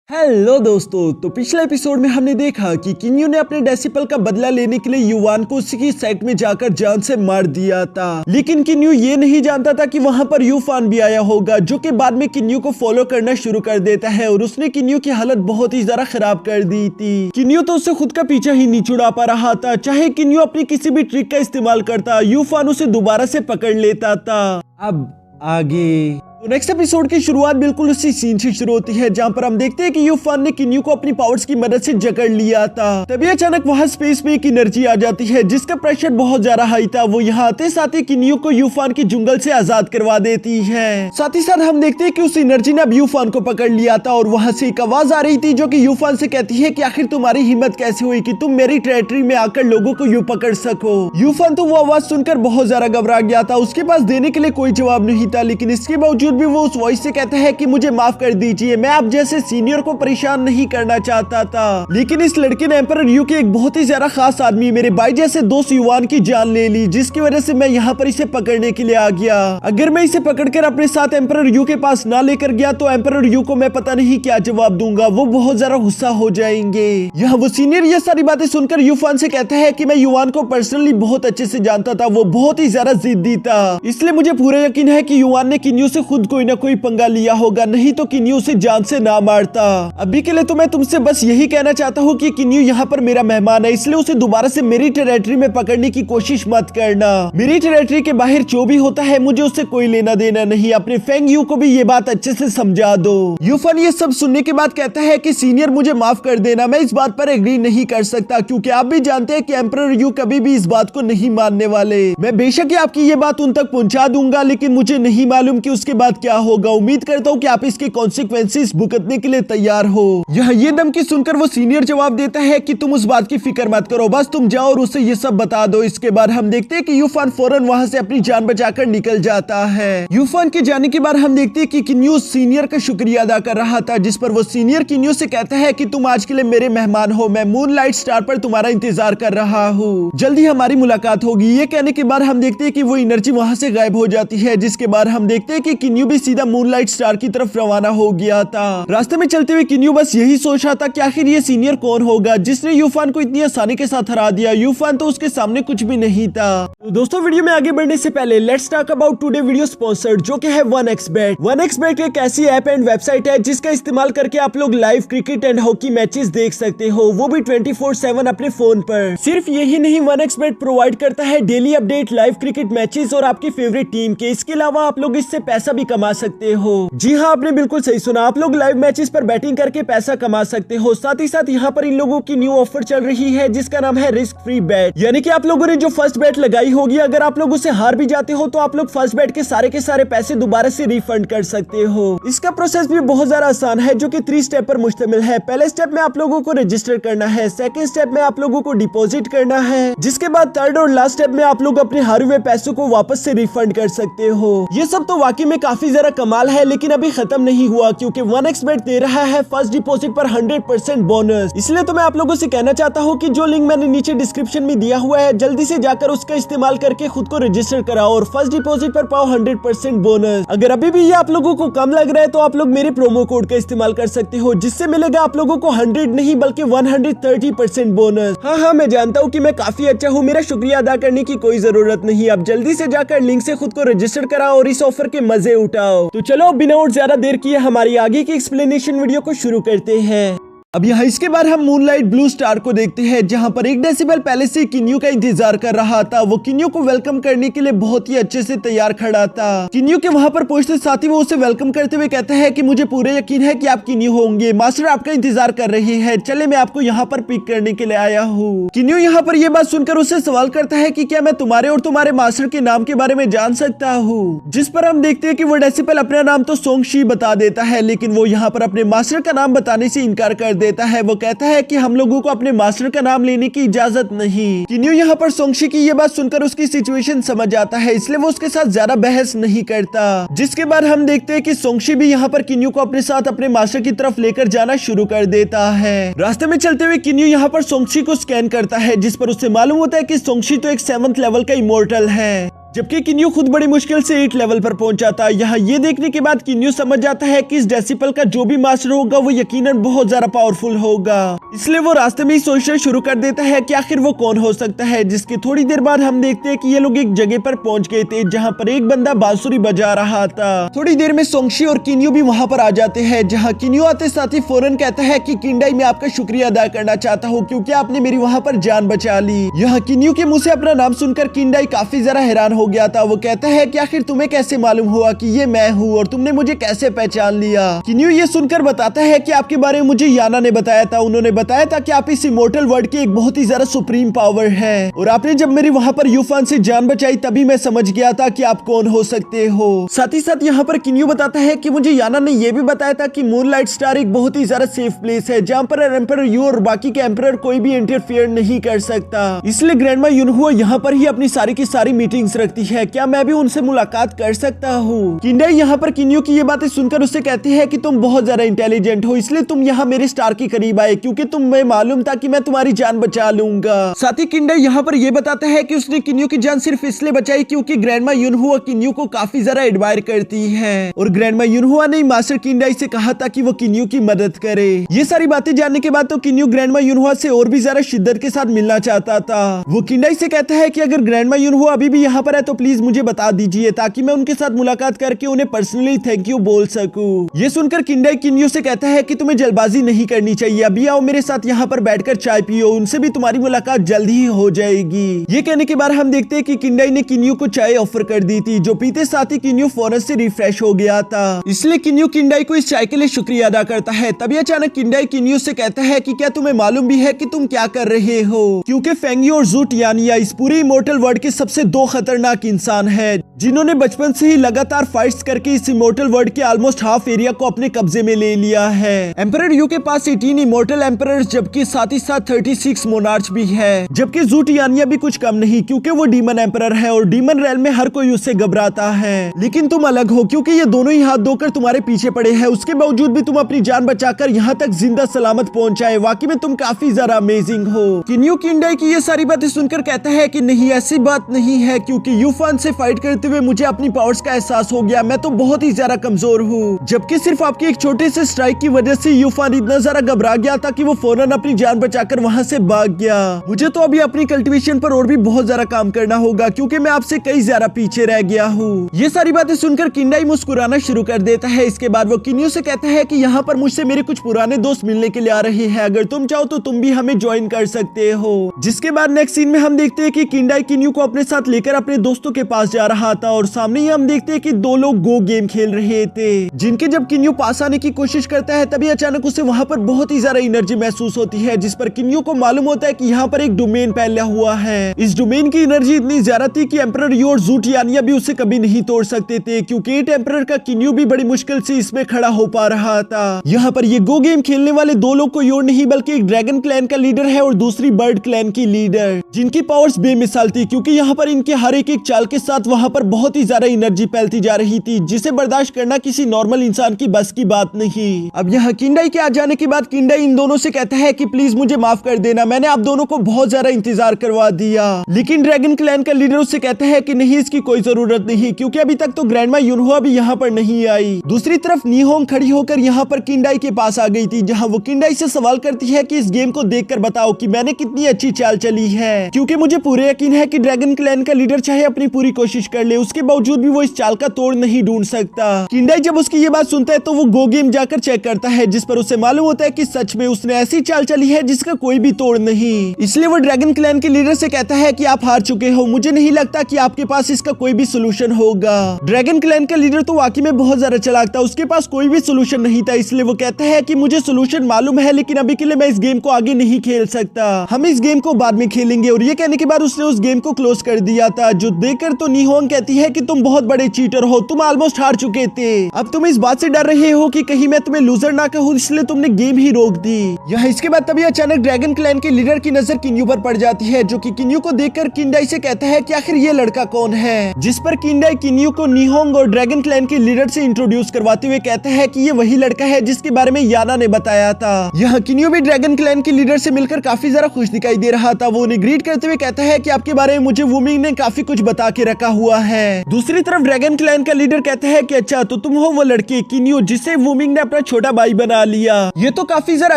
Hello दोस्तों, तो पिछले एपिसोड में हमने देखा कि किन्यू ने अपने डेसिपल का बदला लेने के लिए युवान को उसकी साइट में जाकर जान से मार दिया था। लेकिन किन्यू ये नहीं जानता था कि वहां पर यूफान भी आया होगा, जो कि बाद में किन्यू को फॉलो करना शुरू कर देता है और उसने किन्यू की हालत बहुत ही ज्यादा खराब कर दी थी। किन्यू तो उससे खुद का पीछा ही नहीं छुड़ा पा रहा था। चाहे किन्यू अपनी किसी भी ट्रिक का इस्तेमाल करता, यूफान उसे दोबारा से पकड़ लेता था। अब आगे तो नेक्स्ट एपिसोड की शुरुआत बिल्कुल उसी सीन से शुरू होती है, जहां पर हम देखते हैं कि यूफान ने किन्यू को अपनी पावर्स की मदद से जकड़ लिया था। तभी अचानक वहां स्पेस में एक एनर्जी आ जाती है जिसका प्रेशर बहुत ज्यादा हाई था। वो यहाँ आते साथ ही किन्यू को यूफान के जंगल से आजाद करवा देती है। साथ ही साथ हम देखते हैं कि उस एनर्जी ने अब यूफान को पकड़ लिया था और वहां से एक आवाज आ रही थी जो कि यूफान से कहती है कि आखिर तुम्हारी हिम्मत कैसे हुई कि तुम मेरी टेरिटरी में आकर लोगों को यूं पकड़ सको। यूफान तो वो आवाज सुनकर बहुत ज्यादा घबरा गया था। उसके पास देने के लिए कोई जवाब नहीं था, लेकिन इसके बावजूद भी वो उस वॉइस से कहता है कि मुझे माफ कर दीजिए, मैं आप जैसे सीनियर को परेशान नहीं करना चाहता था। लेकिन इस लड़के ने एम्परर यू के एक बहुत ही ज्यादा खास आदमी, मेरे भाई जैसे दोस्त युवान की जान ले ली, जिसकी वजह से मैं यहाँ पर इसे पकड़ने के लिए आ गया। अगर मैं इसे पकड़कर अपने साथ एम्परर यू के पास ना लेकर गया तो एम्परर यू को मैं पता नहीं क्या जवाब दूंगा, वो बहुत ज्यादा गुस्सा हो जाएंगे। यहाँ वो सीनियर ये सारी बातें सुनकर यूफान से कहता है कि मैं युवान को पर्सनली बहुत अच्छे से जानता था, वो बहुत ही ज्यादा जिद्दी था, इसलिए मुझे पूरा यकीन है कि युवान ने किन्यू से खुद कोई ना कोई पंगा लिया होगा, नहीं तो किन्यू से जान से ना मारता। अभी के लिए तो मैं तुमसे बस यही कहना चाहता हूँ कि किन्यू यहाँ पर मेरा मेहमान है, इसलिए उसे दोबारा से मेरी टेरिटरी में पकड़ने की कोशिश मत करना। मेरी टेरिटरी के बाहर जो भी होता है मुझे उससे कोई लेना देना नहीं। अपने फेंग यू को भी ये बात अच्छे से समझा दो। यूफान ये सब सुनने के बाद कहता है कि सीनियर मुझे माफ कर देना, मैं इस बात पर एग्री नहीं कर सकता, क्योंकि आप भी जानते हैं कि एम्परर यू कभी भी इस बात को नहीं मानने वाले। मैं बेशक ही आपकी ये बात उन तक पहुंचा दूंगा, लेकिन मुझे नहीं मालूम कि उसके बाद क्या होगा। उम्मीद करता हूँ कि आप इसके कॉन्सिक्वेंसेस भुगतने के लिए तैयार हो। यह ये धमकी सुनकर वो सीनियर जवाब देता है कि तुम उस बात की फिक्र मत करो, बस तुम जाओ और उसे ये सब बता दो। इसके बाद हम देखते हैं कि यूफान फौरन वहां से अपनी जान बचाकर निकल जाता है। यूफान के जाने के बाद हम देखते हैं कि किन्यू सीनियर का शुक्रिया अदा कर रहा था, जिस पर वो सीनियर किन्यू से कहता है कि तुम आज के लिए मेरे मेहमान हो, मैं मूनलाइट स्टार पर तुम्हारा इंतजार कर रहा हूँ, जल्दी हमारी मुलाकात होगी। ये कहने के बाद हम देखते हैं कि वो एनर्जी वहां से गायब हो जाती है, जिसके बाद हम देखते हैं कि किन्यू भी सीधा मूनलाइट स्टार की तरफ रवाना हो गया था। रास्ते में चलते हुए किन्यू बस यही सोच रहा था कि आखिर ये सीनियर कौन होगा जिसने यूफान को इतनी आसानी के साथ हरा दिया। यूफान तो उसके सामने कुछ भी नहीं था। तो दोस्तों, वीडियो में आगे बढ़ने से पहले let's talk about today video sponsored, जो कि है 1xBet। 1xBet एक ऐसी ऐप एंड वेबसाइट है जिसका इस्तेमाल करके आप लोग live cricket and hockey matches देख सकते हो, वो भी 24/7 अपने फोन पर। सिर्फ यही नहीं, 1xBet प्रोवाइड करता है daily update, live cricket matches और आपकी फेवरेट टीम के। इसके अलावा आप लोग इससे पैसा भी कमा सकते हो। जी हाँ, आपने बिल्कुल सही सुना, आप लोग लाइव मैचेस पर बैटिंग करके पैसा कमा सकते हो। साथ ही साथ यहाँ पर इन लोगों की न्यू ऑफर चल रही है जिसका नाम है रिस्क फ्री बैट, यानी कि आप लोगों ने जो फर्स्ट बैट लगाई होगी, अगर आप लोग उसे हार भी जाते हो तो आप लोग फर्स्ट बैट के सारे पैसे दोबारा से रिफंड कर सकते हो। इसका प्रोसेस भी बहुत ज्यादा आसान है, जो कि 3 स्टेप पर मुश्तमिल है। पहले स्टेप में आप लोगों को रजिस्टर करना है, सेकंड स्टेप में आप लोगों को डिपॉजिट करना है, जिसके बाद थर्ड और लास्ट स्टेप में आप लोग अपने हारे हुए पैसों को वापस से रिफंड कर सकते हो। ये सब तो वाकई में काफी ज्यादा कमाल है, लेकिन अभी खत्म नहीं हुआ, क्योंकि 1xBet दे रहा है फर्स्ट डिपॉजिट पर 100% बोनस। इसलिए तो मैं आप लोगों से कहना चाहता हूँ कि जो लिंक मैंने नीचे डिस्क्रिप्शन में दिया हुआ है, जल्दी से जाकर उसका इस्तेमाल करके खुद को रजिस्टर कराओ और फर्स्ट डिपॉजिट पर पाओ 100% बोनस। अगर अभी भी ये आप लोगों को कम लग रहा है तो आप लोग मेरे प्रोमो कोड का इस्तेमाल कर सकते हो, जिससे मिलेगा आप लोगों को 100 नहीं बल्कि 130% बोनस। हाँ, मैं जानता हूँ कि मैं काफी अच्छा हूँ, मेरा शुक्रिया अदा करने की कोई जरूरत नहीं। अब जल्दी से जाकर लिंक से खुद को रजिस्टर कराओ और इस ऑफर के मजे उठाओ। तो चलो बिना और ज्यादा देर किए हमारी आगे की एक्सप्लेनेशन वीडियो को शुरू करते हैं। अब यहाँ इसके बाद हम मूनलाइट ब्लू स्टार को देखते हैं, जहाँ पर एक डेसिबल पहले से किन्यू का इंतजार कर रहा था। वो किन्यू को वेलकम करने के लिए बहुत ही अच्छे से तैयार खड़ा था। किन्यू के वहाँ पर पहुंचते साथ ही वो उसे वेलकम करते हुए कहता है कि मुझे पूरा यकीन है कि आप किन्यू होंगे, मास्टर आपका इंतजार कर रहे हैं, चले मैं आपको यहाँ पर पिक करने के लिए आया हूँ। किन्यू यहाँ पर ये बात सुनकर उससे सवाल करता है कि क्या मैं तुम्हारे और तुम्हारे मास्टर के नाम के बारे में जान सकता हूँ, जिस पर हम देखते हैं कि वो डेसिबल अपना नाम तो सोंगशी बता देता है, लेकिन वो यहाँ पर अपने मास्टर का नाम बताने से इनकार कर देता है। वो कहता है कि हम लोगों को अपने मास्टर का नाम लेने की इजाजत नहीं। किन्यू यहाँ पर सोंगशी की ये बात सुनकर उसकी सिचुएशन समझ आता है, इसलिए वो उसके साथ ज्यादा बहस नहीं करता। जिसके बाद हम देखते हैं कि सोंगशी भी यहाँ पर किन्यू को अपने साथ अपने मास्टर की तरफ लेकर जाना शुरू कर देता है। रास्ते में चलते हुए किन्यू यहाँ पर सोंगशी को स्कैन करता है, जिस पर उससे मालूम होता है कि सोंगशी तो एक 7th लेवल का इमोर्टल है। जबकि किन्यू खुद बड़ी मुश्किल से 8 लेवल पर पहुंचा था। यहाँ ये देखने के बाद किन्यू समझ जाता है कि इस डेसिपल का जो भी मास्टर होगा वो यकीनन बहुत ज्यादा पावरफुल होगा, इसलिए वो रास्ते में ही सोचना शुरू कर देता है कि आखिर वो कौन हो सकता है। जिसके थोड़ी देर बाद हम देखते हैं कि ये लोग एक जगह पर पहुंच गए थे जहाँ पर एक बंदा बांसुरी बजा रहा था। थोड़ी देर में सोंगशी और किन्यू भी वहाँ पर आ जाते हैं, जहाँ किन्यू आते साथ ही फौरन कहता है कि किंडाई मैं आपका शुक्रिया अदा करना चाहता हूँ क्योंकि आपने मेरी वहाँ पर जान बचा ली। यहाँ किन्यू के मुंह से अपना नाम सुनकर किंडाई काफी ज्यादा हैरान हो गया था। वो कहता है कि आखिर तुम्हें कैसे मालूम हुआ कि ये मैं हूँ और तुमने मुझे कैसे पहचान लिया। किन्यू ये सुनकर बताता है कि आपके बारे में मुझे याना ने बताया था। उन्होंने बताया था कि आप इस इमोर्टल वर्ल्ड की एक बहुत ही ज्यादा सुप्रीम पावर है और आपने जब मेरी वहाँ पर यूफान से जान बचाई तभी मैं समझ गया था कि आप कौन हो सकते हो। साथ ही साथ यहाँ पर किन्यू बताता है कि मुझे याना ने यह भी बताया था कि मूनलाइट स्टार एक बहुत ही ज्यादा सेफ प्लेस है जहाँ पर एम्परर यू और बाकी के एम्परर कोई भी इंटरफेयर नहीं कर सकता, इसलिए ग्रैंडमा यूनहुआ यहाँ पर ही अपनी सारी की सारी मीटिंग्स रखती है। क्या मैं भी उनसे मुलाकात कर सकता हूँ? किंडाई यहाँ पर किन्यू की ये बातें सुनकर उससे कहती है कि तुम बहुत ज्यादा इंटेलिजेंट हो, इसलिए तुम यहाँ मेरे स्टार के करीब आए क्योंकि तुम्हें मालूम था कि मैं तुम्हारी जान बचा लूंगा। साथ ही किंडाई यहाँ पर यह बताता है कि उसने किन्यू की जान सिर्फ इसलिए बचाई क्योंकि ग्रैंडमा यूनहुआ किन्यू को काफी ज्यादा एडमायर करती है और ग्रैंडमा यूनहुआ ने मास्टर किंडाई से कहा था कि वो किन्यू की मदद करे। ये सारी बातें जानने के बाद तो किन्यू ग्रैंडमा यूनहुआ से और भी ज्यादा शिद्दत के साथ मिलना चाहता था। वो किंडाई से कहता है कि अगर ग्रैंडमा यूनहुआ अभी भी यहाँ पर है तो प्लीज मुझे बता दीजिए ताकि मैं उनके साथ मुलाकात करके उन्हें पर्सनली थैंक यू बोल सकूं। ये सुनकर किंडाई किन्यू से कहता है कि तुम्हें जल्दबाजी नहीं करनी चाहिए, अभी आओ मेरे साथ यहाँ पर बैठकर चाय पियो, उनसे भी तुम्हारी मुलाकात जल्द ही हो जाएगी। ये कहने के बाद हम देखते हैं कि किंडाई ने किन्यू को चाय ऑफर कर दी थी, जो पीते साथ ही किन्यू फौरन से रिफ्रेश हो गया था, इसलिए किन्यू किंडाई को इस चाय के लिए शुक्रिया अदा करता है। तभी अचानक किंडाई किन्यू से कहता है कि क्या तुम्हें मालूम भी है कि तुम क्या कर रहे हो, क्योंकि फेंगी और जू टियानिया इस पूरे इमोर्टल वर्ल्ड के सबसे 2 खतरनाक इंसान है जिन्होंने बचपन से ही लगातार फाइट्स करके इस इमोर्टल वर्ल्ड के ऑलमोस्ट हाफ एरिया को अपने कब्जे में ले लिया है। एम्परर यू के पास 18 इमोर्टल एम्परर्स जबकि साथ ही साथ 36 मोनार्च भी है, जबकि जू टियानिया भी कुछ कम नहीं क्योंकि वो डीमन एम्परर है और डीमन रेल में हर कोई उससे घबराता है। लेकिन तुम अलग हो क्योंकि ये दोनों ही हाथ धोकर तुम्हारे पीछे पड़े हैं, उसके बावजूद भी तुम अपनी जान बचाकर यहाँ तक जिंदा सलामत पहुंचाए, वाकई में तुम काफी ज्यादा अमेजिंग हो। किन्यू किंडाई की ये सारी बातें सुनकर कहता है कि नहीं ऐसी बात नहीं है क्योंकि यूफान से फाइट करते हुए मुझे अपनी पावर्स का एहसास हो गया, मैं तो बहुत ही ज्यादा कमजोर हूँ, जबकि सिर्फ आपके एक छोटे से स्ट्राइक की वजह से यूफान इतना ज्यादा घबरा गया था कि वो फौरन अपनी जान बचाकर वहाँ से भाग गया। मुझे तो अभी अपनी कल्टीवेशन पर और भी बहुत ज्यादा काम करना होगा क्योंकि मैं आपसे कई ज्यादा पीछे रह गया हूँ। ये सारी बातें सुनकर किंडाई मुस्कुराना शुरू कर देता है। इसके बाद वो किन्यू से कहता है कि यहाँ पर मुझसे मेरे कुछ पुराने दोस्त मिलने के लिए आ रहे हैं, अगर तुम चाहो तो तुम भी हमें ज्वाइन कर सकते हो। जिसके बाद नेक्स्ट सीन में हम देखते हैं कि किंडाई किन्यू को अपने साथ लेकर अपने दोस्तों के पास जा रहा था और सामने ही हम देखते हैं कि 2 लोग गो गेम खेल रहे थे, जिनके जब किन्यू पास आने की कोशिश करता है तभी अचानक उसे वहाँ पर बहुत ही ज्यादा एनर्जी महसूस होती है, जिस पर किन्यू को मालूम होता है कि यहाँ पर एक डोमेन फैला हुआ है। इस डोमेन की एनर्जी इतनी ज्यादा थी कि एम्परर यू और जू टियानिया भी उसे कभी नहीं तोड़ सकते थे, क्योंकि 8 एम्परर का किन्यू भी बड़ी मुश्किल से इसमें खड़ा हो पा रहा था। यहाँ पर ये गो गेम खेलने वाले 2 लोग कोई और नहीं बल्कि एक ड्रैगन क्लैन का लीडर है और दूसरी बर्ड क्लैन की लीडर, जिनकी पावर्स बेमिसाल थी क्योंकि यहाँ पर इनके हर एक चाल के साथ वहाँ पर बहुत ही ज्यादा एनर्जी फैलती जा रही थी, जिसे बर्दाश्त करना किसी नॉर्मल इंसान की बस की बात नहीं। अब यहाँ किंडाई के आ जाने के बाद किंडाई इन दोनों से कहता है कि प्लीज मुझे माफ कर देना, मैंने आप दोनों को बहुत ज्यादा इंतजार करवा दिया। लेकिन ड्रैगन क्लैन का लीडर उससे कहता है कि नहीं, इसकी कोई जरूरत नहीं क्योंकि अभी तक तो ग्रैंडमा यूनहुआ भी यहाँ पर नहीं आई। दूसरी तरफ नीहोंग खड़ी होकर यहाँ पर किंडाई के पास आ गई थी, जहाँ वो किंडाई से सवाल करती है कि इस गेम को देखकर बताओ कि मैंने कितनी अच्छी चाल चली है, क्योंकि मुझे पूरे यकीन है कि ड्रैगन क्लैन का लीडर चाहे अपनी पूरी कोशिश कर ले, उसके बावजूद भी वो इस चाल का तोड़ नहीं ढूंढ सकता। किंडाई जब उसकी ये बात सुनता है तो वो गो गेम जाकर चेक करता है, जिस पर उसे मालूम होता है कि सच में उसने ऐसी चाल चली है जिसका कोई भी तोड़ नहीं। इसलिए वो ड्रैगन क्लैन के लीडर से कहता है कि आप हार चुके हो, मुझे नहीं लगता कि आपके पास इसका कोई भी सोल्यूशन होगा। ड्रैगन क्लैन का लीडर तो वाकई में बहुत ज्यादा चालाक था, उसके पास कोई भी सोल्यूशन नहीं था, इसलिए वो कहता है कि मुझे सोल्यूशन मालूम है लेकिन अभी के लिए मैं इस गेम को आगे नहीं खेल सकता, हम इस गेम को बाद में खेलेंगे। और ये कहने के बाद उसने उस गेम को क्लोज कर दिया था, जो देखकर तो नीहोंग कहती है कि तुम बहुत बड़े चीटर हो, तुम ऑलमोस्ट हार चुके थे, अब तुम इस बात से डर रहे हो कि कहीं मैं तुम्हें लूजर ना कहूँ, इसलिए तुमने गेम ही रोक दी। यहाँ इसके बाद तभी अचानक ड्रैगन क्लैन के लीडर की नजर किन्यू पर पड़ जाती है, जो कि किन्यू को देखकर किंडाई से कहता है कि आखिर ये लड़का कौन है, जिस पर किंडाई किन्यू को नीहोंग और ड्रैगन क्लैन के लीडर से इंट्रोड्यूस करवाते हुए कहता है कि ये वही लड़का है जिसके बारे में याना ने बताया था। यहाँ किन्यू भी ड्रैगन क्लैन के लीडर से मिलकर काफी ज्यादा खुश दिखाई दे रहा था, वो उन्हें ग्रीट रीड करते हुए कहता है कि आपके बारे में मुझे वूमिंग ने काफी कुछ बता के रखा हुआ है। दूसरी तरफ ड्रैगन क्लैन का लीडर कहता है कि अच्छा तो तुम हो वो लड़की किन्यू जिसे वूमिंग ने अपना छोटा भाई बना लिया। ये तो काफी जरा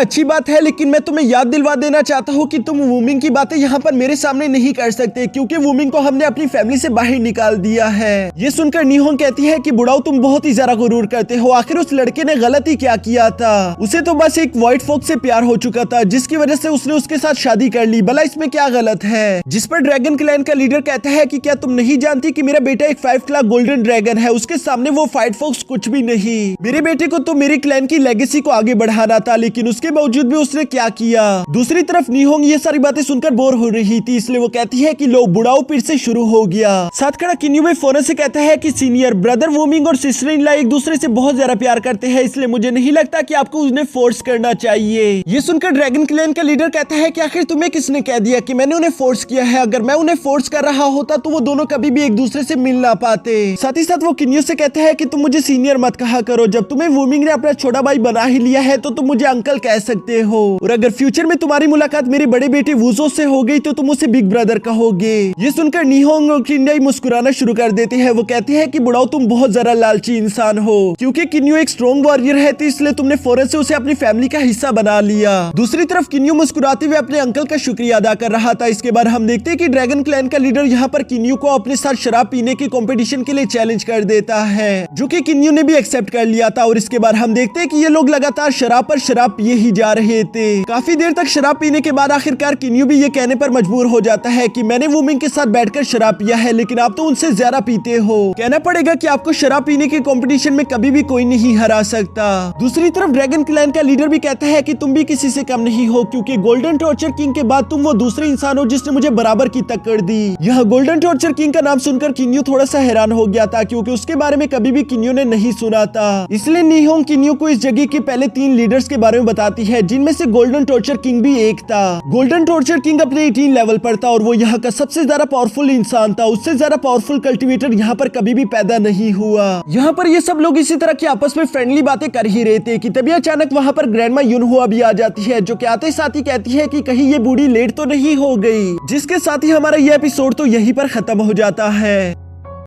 अच्छी बात है, लेकिन मैं तुम्हें याद दिलवा देना चाहता हूँ कि तुम वूमिंग की बातें यहाँ पर मेरे सामने नहीं कर सकते, क्योंकि वूमिंग को हमने अपनी फैमिली से बाहर निकाल दिया है। ये सुनकर नीहोंग कहती है कि बुढ़ाओ तुम बहुत ही ज्यादा गुरूर करते हो, आखिर उस लड़के ने गलत ही क्या किया था। उसे तो बस एक व्हाइट फॉक्स से प्यार हो चुका था जिसकी वजह से उसने उसके साथ शादी कर ली, भला इसमें क्या गलत है। जिस पर ड्रैगन क्लैन का लीडर कहता है कि क्या तुम नहीं जानती कि मेरा बेटा एक 5 लाख गोल्डन ड्रैगन है, उसके सामने वो व्हाइट फॉक्स कुछ भी नहीं। मेरे बेटे को तो मेरे क्लैन की लेगेसी को आगे बढ़ाना था, लेकिन उसके बावजूद भी उसने क्या किया। दूसरी तरफ नीहोंग ये सारी बातें सुनकर बोर हो रही थी, इसलिए वो कहती है कि लो बुढ़ाओ फिर से शुरू हो गया। साथ खड़ा किन्यू में फोन से कहता है कि सीनियर ब्रदर वूमिंग और सिस्टर इन लॉ एक दूसरे से बहुत ज्यादा प्यार करते हैं, इसलिए मुझे नहीं लगता कि आपको उन्हें फोर्स करना चाहिए। ये सुनकर ड्रैगन क्लैन का लीडर कहता है कि आखिर तुम्हें किसने कह दिया कि मैंने उन्हें फोर्स किया है? अगर मैं उन्हें फोर्स कर रहा होता तो वो दोनों कभी भी एक दूसरे से मिल ना पाते। साथ ही साथ वो किन्यू से कहता है कि तुम मुझे सीनियर मत कहा करो, जब तुम्हें वूमिंग ने अपना छोटा भाई बना ही लिया है तो तुम मुझे अंकल कह सकते हो, और अगर फ्यूचर में तुम्हारी मुलाकात मेरे बड़े बेटे वूजो से हो गई तो तुम उसे बिग ब्रदर कहोगे। ये सुनकर नीहोंग और किन्याई मुस्कुराना शुरू कर देते हैं। वो कहते हैं कि बुढ़ाओ तुम बहुत जरा लालची इंसान हो, क्योंकि किन्यू एक स्ट्रॉन्ग वॉरियर है तो इसलिए तुमने फौरन से उसे अपनी फैमिली का हिस्सा बना लिया। दूसरी तरफ किन्यू मुस्कुराते हुए अपने अंकल का शुक्रिया अदा कर रहा था। इसके बाद हम देखते हैं कि ड्रैगन क्लैन का लीडर यहाँ पर किन्यू को अपने साथ शराब पीने के कंपटीशन के लिए चैलेंज कर देता है, जो कि किन्यू ने भी एक्सेप्ट कर लिया था। और इसके बाद हम देखते हैं कि ये लोग लगातार शराब पर शराब पिए ही जा रहे थे। काफी देर तक शराब पीने के बाद आखिरकार किन्यू भी ये कहने पर मजबूर हो जाता है कि मैंने वूमिंग के साथ बैठकर शराब पिया है, लेकिन आप तो उनसे ज्यादा पीते हो। कहना पड़ेगा कि आपको शराब पीने के कंपटीशन में कभी भी कोई नहीं हरा सकता। दूसरी तरफ ड्रैगन क्लैन का लीडर भी कहता है कि तुम भी किसी से कम नहीं हो, क्योंकि गोल्डन टॉर्चर किंग के बाद तुम वो दूसरे इंसान हो जिसने मुझे बराबर की टक्कर दी। यह गोल्डन टॉर्चर किंग का नाम सुनकर किन्यू थोड़ा सा हैरान हो गया था, क्योंकि उसके बारे में कभी भी किन्यू ने नहीं सुना था। इसलिए नीहोंग किन्यू को इस जगह के पहले 3 लीडर्स के बारे में बताती है, जिनमें से गोल्डन टॉर्चर किंग भी एक था। गोल्डन टॉर्चर किंग अपने 18 लेवल पर था और वो यहाँ का सबसे ज्यादा पावरफुल इंसान था। उससे ज्यादा पावरफुल कल्टिवेटर यहाँ पर कभी भी पैदा नहीं हुआ। यहाँ पर ये सब लोग इसी तरह की आपस में फ्रेंडली बातें कर ही रहे थे कि तभी अचानक वहाँ पर ग्रैंडमा युनहुआ भी आ जाती है, जो कि आते साथ ही कहती है कि कहीं ये बूढ़ी लेट तो नहीं हो गई। जिसके साथ ही हमारा ये एपिसोड तो यहीं पर खत्म हो जाता है।